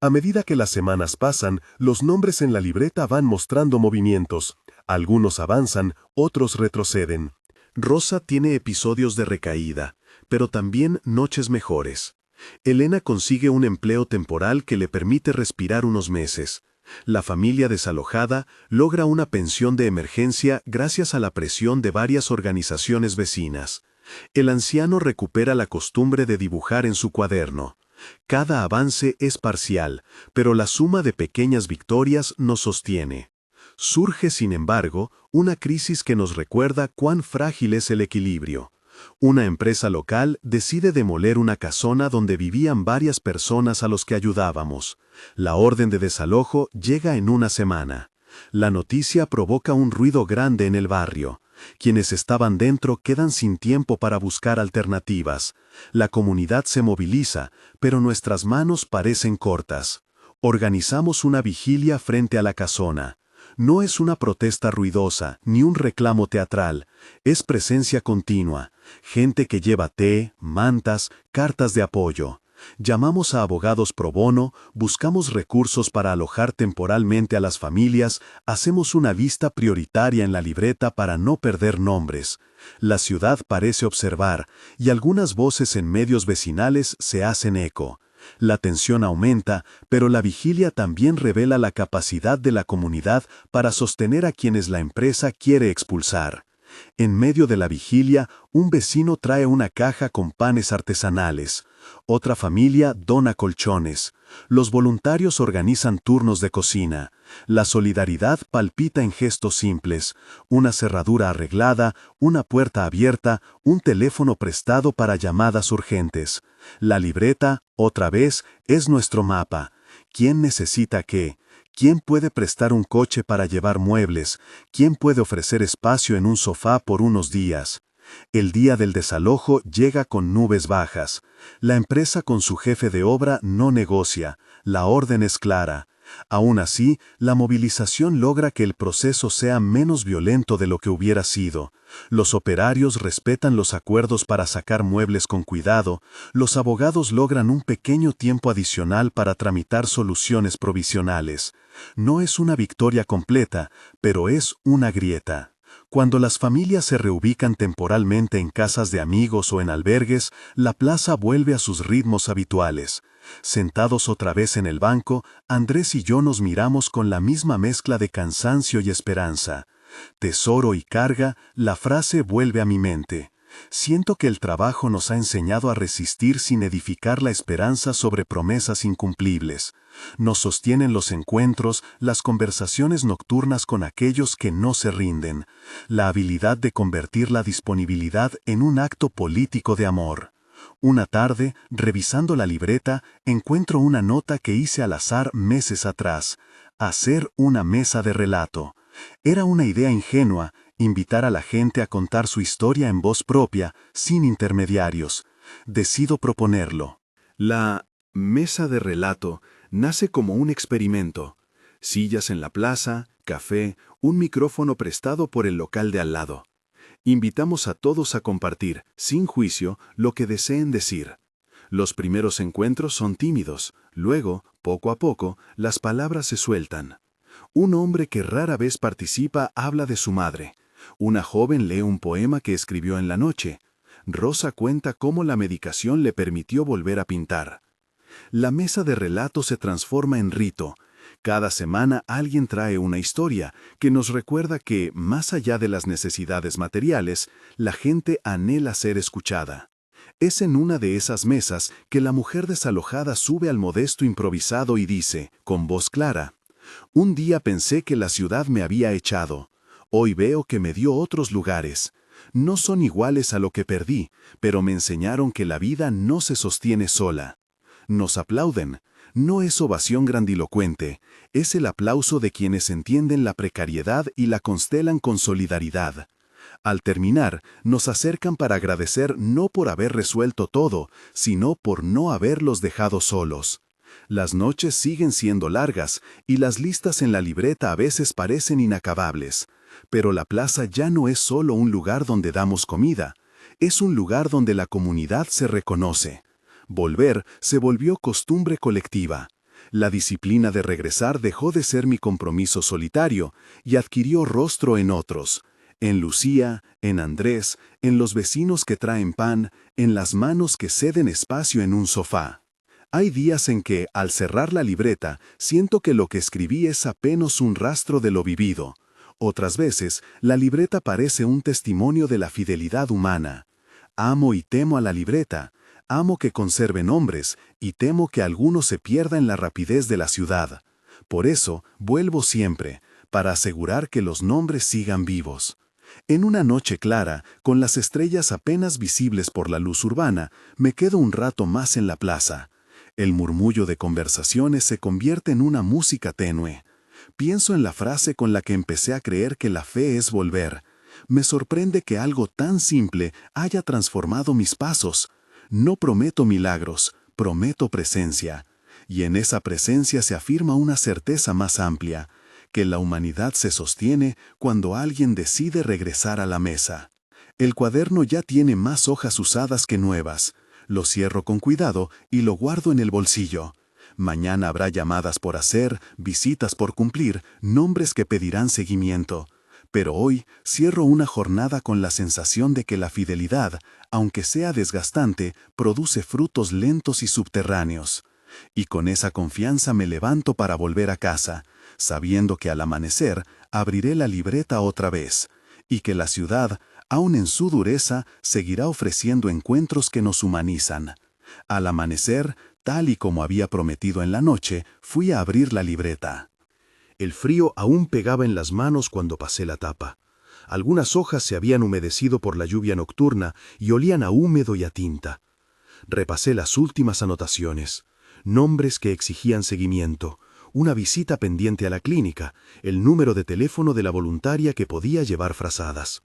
A medida que las semanas pasan, los nombres en la libreta van mostrando movimientos. Algunos avanzan, otros retroceden. Rosa tiene episodios de recaída, pero también noches mejores. Elena consigue un empleo temporal que le permite respirar unos meses. La familia desalojada logra una pensión de emergencia gracias a la presión de varias organizaciones vecinas. El anciano recupera la costumbre de dibujar en su cuaderno. Cada avance es parcial, pero la suma de pequeñas victorias nos sostiene. Surge, sin embargo, una crisis que nos recuerda cuán frágil es el equilibrio. Una empresa local decide demoler una casona donde vivían varias personas a los que ayudábamos. La orden de desalojo llega en una semana. La noticia provoca un ruido grande en el barrio. Quienes estaban dentro quedan sin tiempo para buscar alternativas. La comunidad se moviliza, pero nuestras manos parecen cortas. Organizamos una vigilia frente a la casona. No es una protesta ruidosa, ni un reclamo teatral. Es presencia continua. Gente que lleva té, mantas, cartas de apoyo. Llamamos a abogados pro bono, buscamos recursos para alojar temporalmente a las familias, hacemos una lista prioritaria en la libreta para no perder nombres. La ciudad parece observar, y algunas voces en medios vecinales se hacen eco. La tensión aumenta, pero la vigilia también revela la capacidad de la comunidad para sostener a quienes la empresa quiere expulsar. En medio de la vigilia, un vecino trae una caja con panes artesanales. Otra familia dona colchones. Los voluntarios organizan turnos de cocina. La solidaridad palpita en gestos simples. Una cerradura arreglada, una puerta abierta, un teléfono prestado para llamadas urgentes. La libreta, otra vez, es nuestro mapa. ¿Quién necesita qué? ¿Quién puede prestar un coche para llevar muebles? ¿Quién puede ofrecer espacio en un sofá por unos días? El día del desalojo llega con nubes bajas. La empresa con su jefe de obra no negocia. La orden es clara. Aún así, la movilización logra que el proceso sea menos violento de lo que hubiera sido. Los operarios respetan los acuerdos para sacar muebles con cuidado. Los abogados logran un pequeño tiempo adicional para tramitar soluciones provisionales. No es una victoria completa, pero es una grieta. Cuando las familias se reubican temporalmente en casas de amigos o en albergues, la plaza vuelve a sus ritmos habituales. Sentados otra vez en el banco, Andrés y yo nos miramos con la misma mezcla de cansancio y esperanza. Tesoro y carga, la frase vuelve a mi mente. Siento que el trabajo nos ha enseñado a resistir sin edificar la esperanza sobre promesas incumplibles. Nos sostienen los encuentros, las conversaciones nocturnas con aquellos que no se rinden, la habilidad de convertir la disponibilidad en un acto político de amor. Una tarde, revisando la libreta, encuentro una nota que hice al azar meses atrás: hacer una mesa de relato. Era una idea ingenua, invitar a la gente a contar su historia en voz propia, sin intermediarios. Decido proponerlo. La mesa de relato nace como un experimento. Sillas en la plaza, café, un micrófono prestado por el local de al lado. Invitamos a todos a compartir, sin juicio, lo que deseen decir. Los primeros encuentros son tímidos, luego, poco a poco, las palabras se sueltan. Un hombre que rara vez participa habla de su madre. Una joven lee un poema que escribió en la noche. Rosa cuenta cómo la medicación le permitió volver a pintar. La mesa de relato se transforma en rito. Cada semana alguien trae una historia que nos recuerda que, más allá de las necesidades materiales, la gente anhela ser escuchada. Es en una de esas mesas que la mujer desalojada sube al modesto improvisado y dice, con voz clara: un día pensé que la ciudad me había echado. Hoy veo que me dio otros lugares. No son iguales a lo que perdí, pero me enseñaron que la vida no se sostiene sola. Nos aplauden. No es ovación grandilocuente, es el aplauso de quienes entienden la precariedad y la constelan con solidaridad. Al terminar, nos acercan para agradecer no por haber resuelto todo, sino por no haberlos dejado solos. Las noches siguen siendo largas y las listas en la libreta a veces parecen inacabables, pero la plaza ya no es solo un lugar donde damos comida, es un lugar donde la comunidad se reconoce. Volver se volvió costumbre colectiva. La disciplina de regresar dejó de ser mi compromiso solitario y adquirió rostro en otros. En Lucía, en Andrés, en los vecinos que traen pan, en las manos que ceden espacio en un sofá. Hay días en que, al cerrar la libreta, siento que lo que escribí es apenas un rastro de lo vivido. Otras veces, la libreta parece un testimonio de la fidelidad humana. Amo y temo a la libreta. Amo que conserve nombres y temo que alguno se pierda en la rapidez de la ciudad. Por eso, vuelvo siempre, para asegurar que los nombres sigan vivos. En una noche clara, con las estrellas apenas visibles por la luz urbana, me quedo un rato más en la plaza. El murmullo de conversaciones se convierte en una música tenue. Pienso en la frase con la que empecé a creer que la fe es volver. Me sorprende que algo tan simple haya transformado mis pasos. No prometo milagros, prometo presencia. Y en esa presencia se afirma una certeza más amplia, que la humanidad se sostiene cuando alguien decide regresar a la mesa. El cuaderno ya tiene más hojas usadas que nuevas. Lo cierro con cuidado y lo guardo en el bolsillo. Mañana habrá llamadas por hacer, visitas por cumplir, nombres que pedirán seguimiento. Pero hoy cierro una jornada con la sensación de que la fidelidad, aunque sea desgastante, produce frutos lentos y subterráneos. Y con esa confianza me levanto para volver a casa, sabiendo que al amanecer abriré la libreta otra vez, y que la ciudad, aun en su dureza, seguirá ofreciendo encuentros que nos humanizan. Al amanecer, tal y como había prometido en la noche, fui a abrir la libreta. El frío aún pegaba en las manos cuando pasé la tapa. Algunas hojas se habían humedecido por la lluvia nocturna y olían a húmedo y a tinta. Repasé las últimas anotaciones, nombres que exigían seguimiento, una visita pendiente a la clínica, el número de teléfono de la voluntaria que podía llevar frazadas.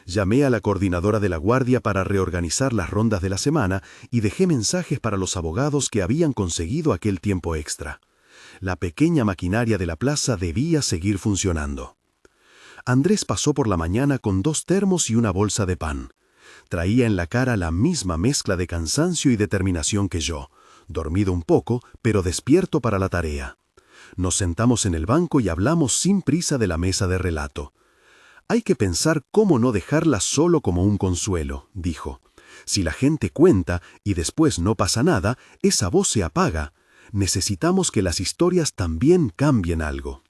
Llamé a la coordinadora de la guardia para reorganizar las rondas de la semana y dejé mensajes para los abogados que habían conseguido aquel tiempo extra. La pequeña maquinaria de la plaza debía seguir funcionando. Andrés pasó por la mañana con 2 termos y una bolsa de pan. Traía en la cara la misma mezcla de cansancio y determinación que yo, dormido un poco, pero despierto para la tarea. Nos sentamos en el banco y hablamos sin prisa de la mesa de relato. «Hay que pensar cómo no dejarla solo como un consuelo», dijo. «Si la gente cuenta y después no pasa nada, esa voz se apaga. Necesitamos que las historias también cambien algo».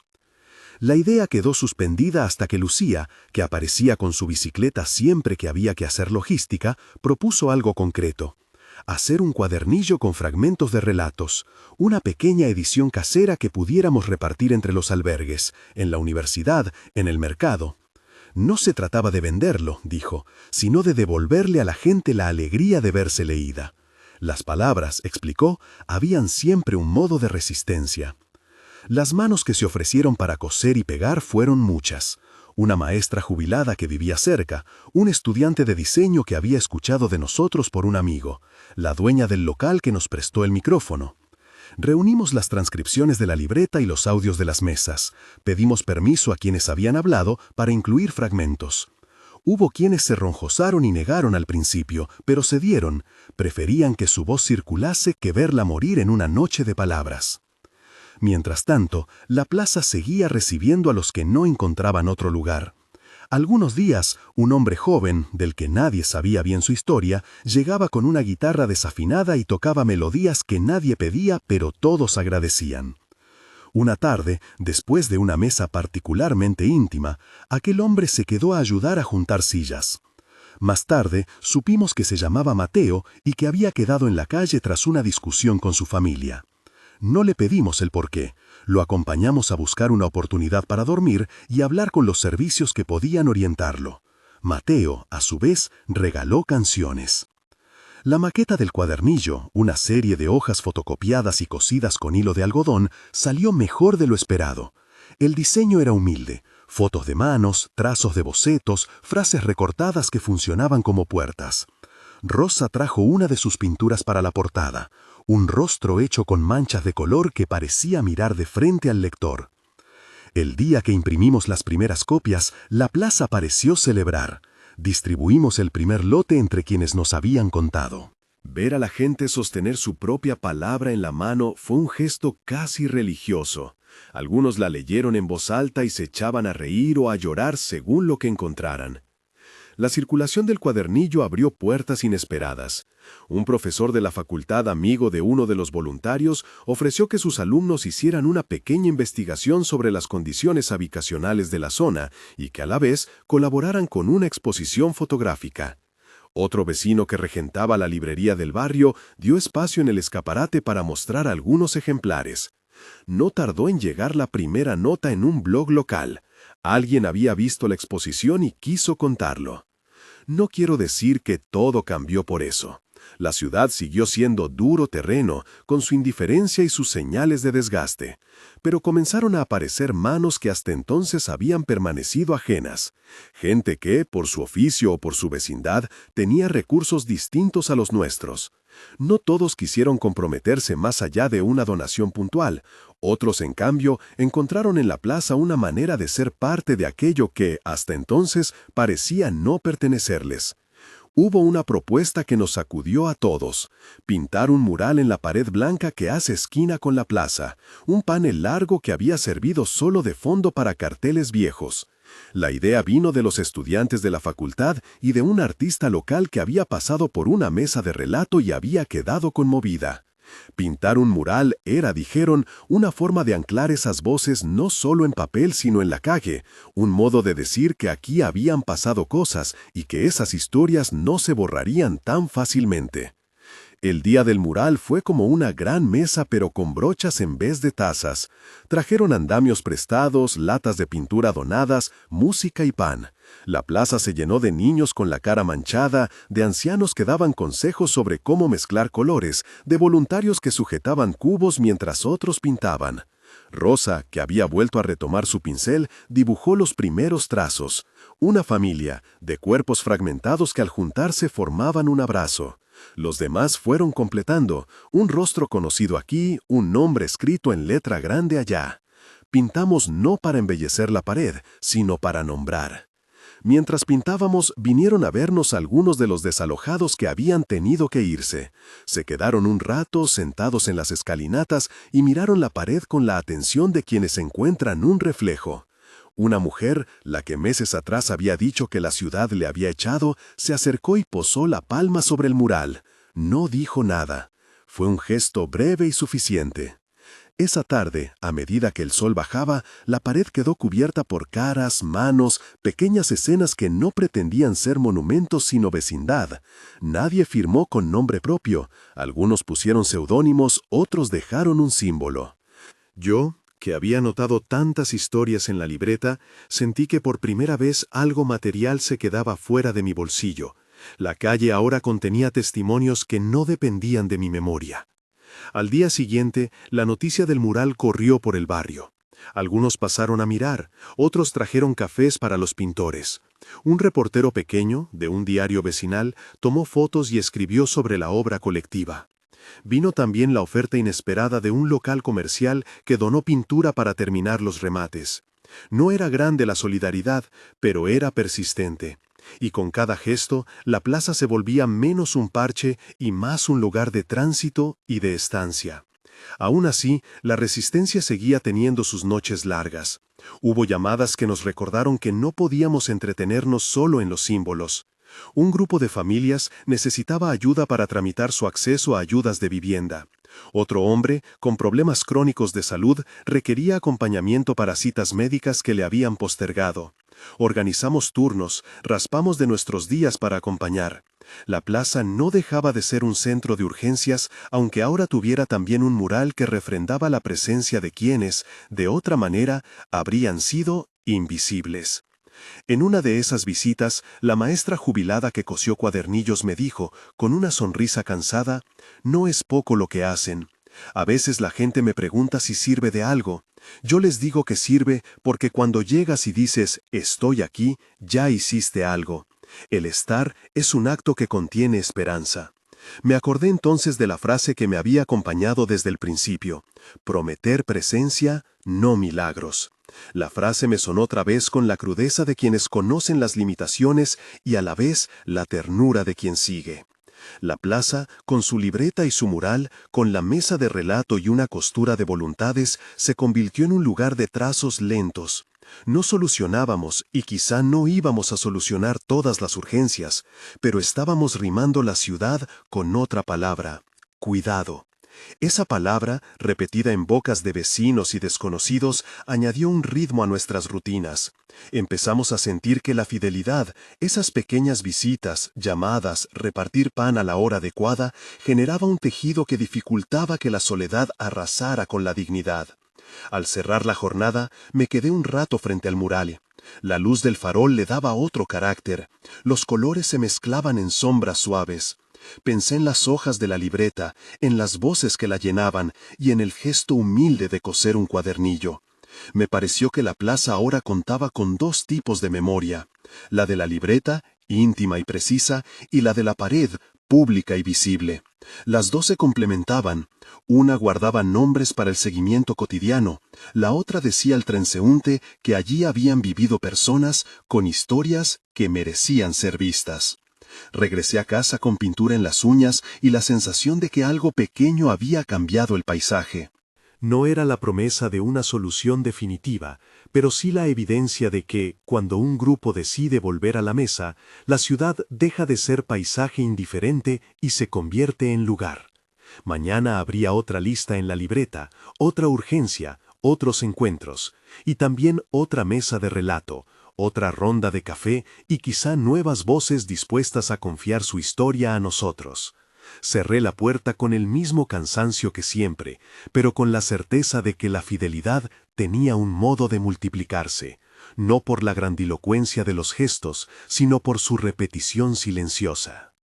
La idea quedó suspendida hasta que Lucía, que aparecía con su bicicleta siempre que había que hacer logística, propuso algo concreto: hacer un cuadernillo con fragmentos de relatos, una pequeña edición casera que pudiéramos repartir entre los albergues, en la universidad, en el mercado. No se trataba de venderlo, dijo, sino de devolverle a la gente la alegría de verse leída. Las palabras, explicó, habían siempre un modo de resistencia. Las manos que se ofrecieron para coser y pegar fueron muchas. Una maestra jubilada que vivía cerca, un estudiante de diseño que había escuchado de nosotros por un amigo, la dueña del local que nos prestó el micrófono. Reunimos las transcripciones de la libreta y los audios de las mesas. Pedimos permiso a quienes habían hablado para incluir fragmentos. Hubo quienes se ronjosaron y negaron al principio, pero cedieron. Preferían que su voz circulase que verla morir en una noche de palabras. Mientras tanto, la plaza seguía recibiendo a los que no encontraban otro lugar. Algunos días, un hombre joven, del que nadie sabía bien su historia, llegaba con una guitarra desafinada y tocaba melodías que nadie pedía, pero todos agradecían. Una tarde, después de una mesa particularmente íntima, aquel hombre se quedó a ayudar a juntar sillas. Más tarde, supimos que se llamaba Mateo y que había quedado en la calle tras una discusión con su familia. No le pedimos el porqué, lo acompañamos a buscar una oportunidad para dormir y hablar con los servicios que podían orientarlo. Mateo, a su vez, regaló canciones. La maqueta del cuadernillo, una serie de hojas fotocopiadas y cosidas con hilo de algodón, salió mejor de lo esperado. El diseño era humilde, fotos de manos, trazos de bocetos, frases recortadas que funcionaban como puertas. Rosa trajo una de sus pinturas para la portada, un rostro hecho con manchas de color que parecía mirar de frente al lector. El día que imprimimos las primeras copias, la plaza pareció celebrar. Distribuimos el primer lote entre quienes nos habían contado. Ver a la gente sostener su propia palabra en la mano fue un gesto casi religioso. Algunos la leyeron en voz alta y se echaban a reír o a llorar según lo que encontraran. La circulación del cuadernillo abrió puertas inesperadas. Un profesor de la facultad, amigo de uno de los voluntarios, ofreció que sus alumnos hicieran una pequeña investigación sobre las condiciones habitacionales de la zona y que a la vez colaboraran con una exposición fotográfica. Otro vecino que regentaba la librería del barrio dio espacio en el escaparate para mostrar algunos ejemplares. No tardó en llegar la primera nota en un blog local. Alguien había visto la exposición y quiso contarlo. No quiero decir que todo cambió por eso. La ciudad siguió siendo duro terreno, con su indiferencia y sus señales de desgaste. Pero comenzaron a aparecer manos que hasta entonces habían permanecido ajenas. Gente que, por su oficio o por su vecindad, tenía recursos distintos a los nuestros. No todos quisieron comprometerse más allá de una donación puntual. Otros, en cambio, encontraron en la plaza una manera de ser parte de aquello que, hasta entonces, parecía no pertenecerles. Hubo una propuesta que nos sacudió a todos: pintar un mural en la pared blanca que hace esquina con la plaza, un panel largo que había servido solo de fondo para carteles viejos. La idea vino de los estudiantes de la facultad y de un artista local que había pasado por una mesa de relato y había quedado conmovida. Pintar un mural era, dijeron, una forma de anclar esas voces no solo en papel sino en la calle, un modo de decir que aquí habían pasado cosas y que esas historias no se borrarían tan fácilmente. El día del mural fue como una gran mesa pero con brochas en vez de tazas. Trajeron andamios prestados, latas de pintura donadas, música y pan. La plaza se llenó de niños con la cara manchada, de ancianos que daban consejos sobre cómo mezclar colores, de voluntarios que sujetaban cubos mientras otros pintaban. Rosa, que había vuelto a retomar su pincel, dibujó los primeros trazos. Una familia, de cuerpos fragmentados que al juntarse formaban un abrazo. Los demás fueron completando, un rostro conocido aquí, un nombre escrito en letra grande allá. Pintamos no para embellecer la pared, sino para nombrar. Mientras pintábamos, vinieron a vernos algunos de los desalojados que habían tenido que irse. Se quedaron un rato sentados en las escalinatas y miraron la pared con la atención de quienes encuentran un reflejo. Una mujer, la que meses atrás había dicho que la ciudad le había echado, se acercó y posó la palma sobre el mural. No dijo nada. Fue un gesto breve y suficiente. Esa tarde, a medida que el sol bajaba, la pared quedó cubierta por caras, manos, pequeñas escenas que no pretendían ser monumentos sino vecindad. Nadie firmó con nombre propio. Algunos pusieron seudónimos, otros dejaron un símbolo. Yo, que había notado tantas historias en la libreta, sentí que por primera vez algo material se quedaba fuera de mi bolsillo. La calle ahora contenía testimonios que no dependían de mi memoria. Al día siguiente, la noticia del mural corrió por el barrio. Algunos pasaron a mirar, otros trajeron cafés para los pintores. Un reportero pequeño, de un diario vecinal, tomó fotos y escribió sobre la obra colectiva. Vino también la oferta inesperada de un local comercial que donó pintura para terminar los remates. No era grande la solidaridad, pero era persistente. Y con cada gesto, la plaza se volvía menos un parche y más un lugar de tránsito y de estancia. Aún así, la resistencia seguía teniendo sus noches largas. Hubo llamadas que nos recordaron que no podíamos entretenernos solo en los símbolos. Un grupo de familias necesitaba ayuda para tramitar su acceso a ayudas de vivienda. Otro hombre, con problemas crónicos de salud, requería acompañamiento para citas médicas que le habían postergado. Organizamos turnos, raspamos de nuestros días para acompañar. La plaza no dejaba de ser un centro de urgencias, aunque ahora tuviera también un mural que refrendaba la presencia de quienes, de otra manera, habrían sido invisibles. En una de esas visitas, la maestra jubilada que cosió cuadernillos me dijo, con una sonrisa cansada, «No es poco lo que hacen. A veces la gente me pregunta si sirve de algo. Yo les digo que sirve porque cuando llegas y dices, estoy aquí, ya hiciste algo. El estar es un acto que contiene esperanza». Me acordé entonces de la frase que me había acompañado desde el principio: prometer presencia, no milagros. La frase me sonó otra vez con la crudeza de quienes conocen las limitaciones y a la vez la ternura de quien sigue. La plaza, con su libreta y su mural, con la mesa de relato y una costura de voluntades, se convirtió en un lugar de trazos lentos. No solucionábamos y quizá no íbamos a solucionar todas las urgencias, pero estábamos rimando la ciudad con otra palabra: cuidado. Esa palabra, repetida en bocas de vecinos y desconocidos, añadió un ritmo a nuestras rutinas. Empezamos a sentir que la fidelidad, esas pequeñas visitas, llamadas, repartir pan a la hora adecuada, generaba un tejido que dificultaba que la soledad arrasara con la dignidad. Al cerrar la jornada, me quedé un rato frente al mural. La luz del farol le daba otro carácter. Los colores se mezclaban en sombras suaves. Pensé en las hojas de la libreta, en las voces que la llenaban y en el gesto humilde de coser un cuadernillo. Me pareció que la plaza ahora contaba con dos tipos de memoria: la de la libreta, íntima y precisa, y la de la pared, pública y visible. Las dos se complementaban. Una guardaba nombres para el seguimiento cotidiano, la otra decía al transeúnte que allí habían vivido personas con historias que merecían ser vistas. Regresé a casa con pintura en las uñas y la sensación de que algo pequeño había cambiado el paisaje. No era la promesa de una solución definitiva, pero sí la evidencia de que, cuando un grupo decide volver a la mesa, la ciudad deja de ser paisaje indiferente y se convierte en lugar. Mañana habría otra lista en la libreta, otra urgencia, otros encuentros, y también otra mesa de relato, otra ronda de café y quizá nuevas voces dispuestas a confiar su historia a nosotros. Cerré la puerta con el mismo cansancio que siempre, pero con la certeza de que la fidelidad tenía un modo de multiplicarse, no por la grandilocuencia de los gestos, sino por su repetición silenciosa.